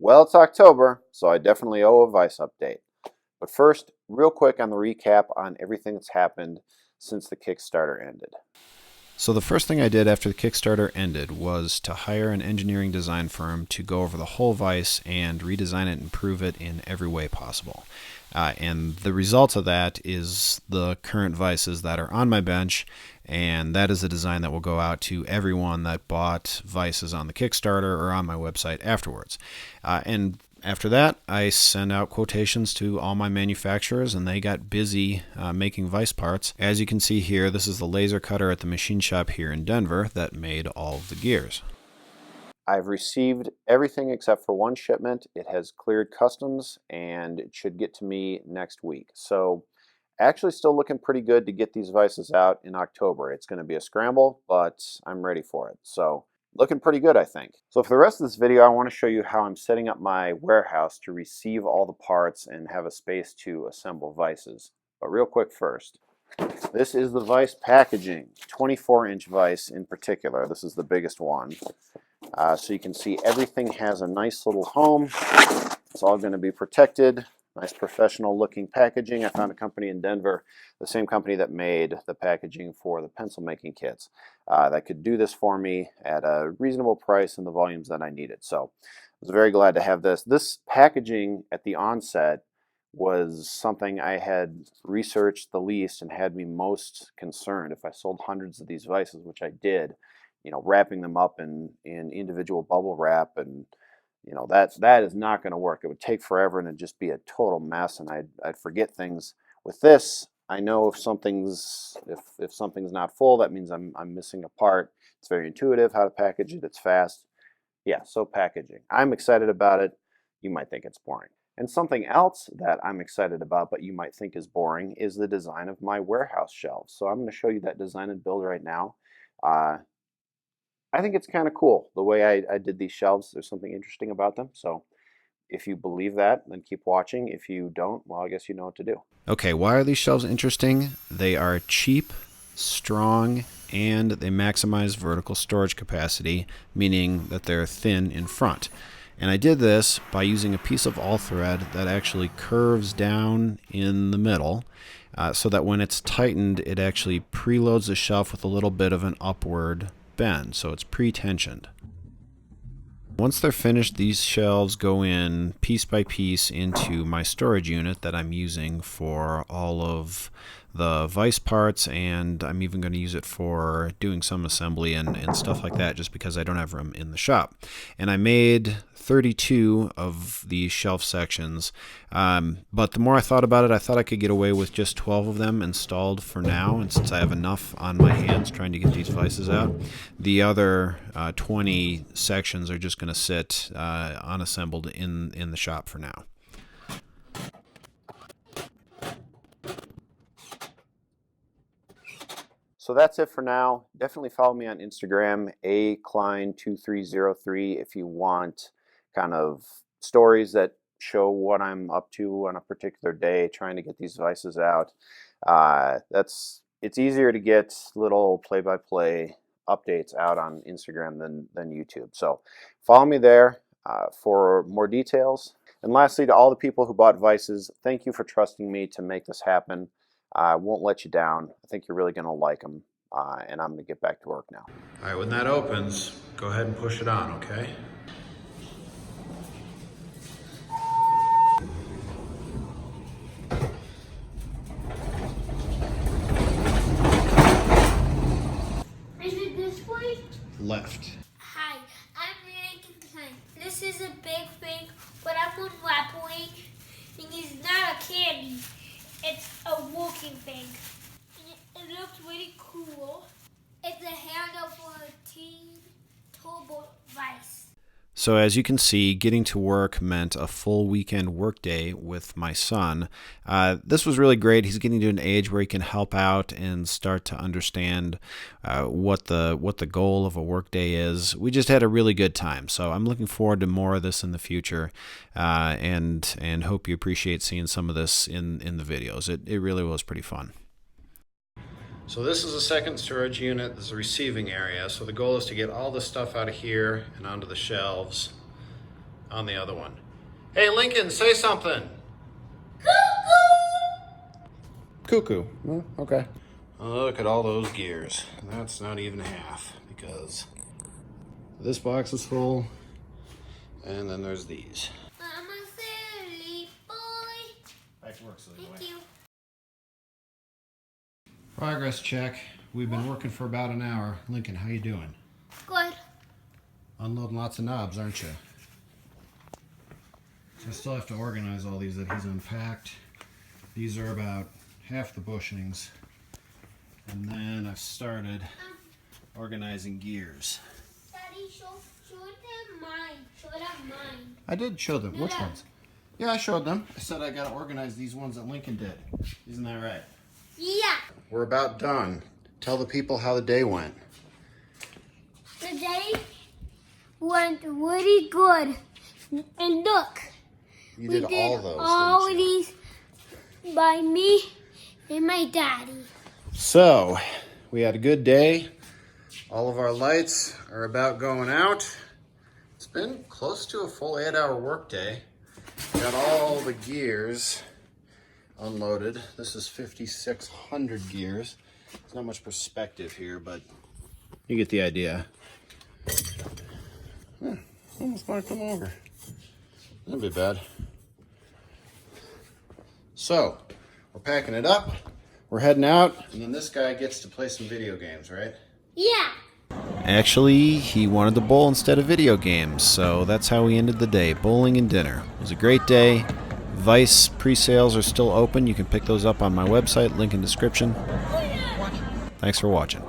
Well, it's October, so I definitely owe a Vice update. But first, real quick on the recap on everything that's happened since the Kickstarter ended. So the first thing I did after the Kickstarter ended was to hire an engineering design firm to go over the whole Vice and redesign it and improve it in every way possible. And the result of that is the current Vices that are on my bench, and that is a design that will go out to everyone that bought Vices on the Kickstarter or on my website afterwards. And after that, I sent out quotations to all my manufacturers, and they got busy making Vice parts. As you can see here, this is the laser cutter at the machine shop here in Denver that made all of the gears. I've received everything except for one shipment. It has cleared customs and it should get to me next week. So actually still looking pretty good to get these Vices out in October. It's going to be a scramble, but I'm ready for it. So looking pretty good, I think. So for the rest of this video, I want to show you how I'm setting up my warehouse to receive all the parts and have a space to assemble Vices. But real quick first, this is the Vice packaging, 24-inch Vice in particular. This is the biggest one. So you can see everything has a nice little home. It's all going to be protected. Nice professional looking packaging. I found a company in Denver, the same company that made the packaging for the pencil making kits, that could do this for me at a reasonable price and the volumes that I needed. So I was very glad to have this. This packaging at the onset was something I had researched the least and had me most concerned. If I sold hundreds of these Vices, which I did, wrapping them up in individual bubble wrap, and that is not going to work. It would take forever and it'd just be a total mess, and I'd forget things. With this, I know if something's not full, that means I'm missing a part. It's very intuitive how to package it. It's fast. Yeah, so packaging. I'm excited about it. You might think it's boring. And something else that I'm excited about, but you might think is boring, is the design of my warehouse shelves. So I'm going to show you that design and build right now. I think it's kind of cool the way I did these shelves. There's something interesting about them. So if you believe that, then keep watching. If you don't, well, I guess you know what to do. Okay, why are these shelves interesting? They are cheap, strong, and they maximize vertical storage capacity, meaning that they're thin in front. And I did this by using a piece of all thread that actually curves down in the middle, so that when it's tightened, it actually preloads the shelf with a little bit of an upward bend, so it's pre-tensioned. Once they're finished, these shelves go in piece by piece into my storage unit that I'm using for all of the Vice parts, and I'm even going to use it for doing some assembly and stuff like that, just because I don't have room in the shop. And I made 32 of these shelf sections, but the more I thought about it, I thought I could get away with just 12 of them installed for now, and since I have enough on my hands trying to get these Vices out, the other 20 sections are just going to sit unassembled in the shop for now. So that's it for now. Definitely follow me on Instagram, aklein2303, if you want kind of stories that show what I'm up to on a particular day trying to get these Vices out. It's easier to get little play-by-play updates out on Instagram than YouTube. So follow me there for more details. And lastly, to all the people who bought Vices, thank you for trusting me to make this happen. I won't let you down. I think you're really going to like them. And I'm going to get back to work now. All right, when that opens, go ahead and push it on, okay? Is it this way? Left. Hi, I'm Rankin Klein. This is a big thing, but I'm unwrapping. And it's not a candy. It's a walking thing. It looks really cool. It's a handle for a Teen Turbo Vice. So as you can see, getting to work meant a full weekend workday with my son. This was really great. He's getting to an age where he can help out and start to understand what the goal of a workday is. We just had a really good time. So I'm looking forward to more of this in the future, and hope you appreciate seeing some of this in the videos. It really was pretty fun. So this is the second storage unit. This is the receiving area. So the goal is to get all the stuff out of here and onto the shelves on the other one. Hey, Lincoln, say something. Cuckoo. Well, okay. Look at all those gears. That's not even half because this box is full, and then there's these. I'm a silly boy. Back to work, silly boy. Thank you. Progress check. We've been working for about an hour. Lincoln, how you doing? Good. Unloading lots of knobs, aren't you? So I still have to organize all these that he's unpacked. These are about half the bushings. And then I've started organizing gears. Daddy, show them mine. Show them mine. I did show them. Which Yeah. ones? Yeah, I showed them. I said I got to organize these ones that Lincoln did. Isn't that right? Yeah. We're about done. Tell the people how the day went. The day went really good. And look, You we did did all those, all didn't you? these by me and my daddy. So, we had a good day. All of our lights are about going out. It's been close to a full 8-hour workday. Got all the gears unloaded. This is 5,600 gears. There's not much perspective here, but you get the idea. Almost knocked them over. That'd be bad. So, we're packing it up. We're heading out, and then this guy gets to play some video games, right? Yeah. Actually, he wanted to bowl instead of video games, so that's how we ended the day, bowling and dinner. It was a great day. Vise pre-sales are still open. You can pick those up on my website, link in description. Thanks for watching.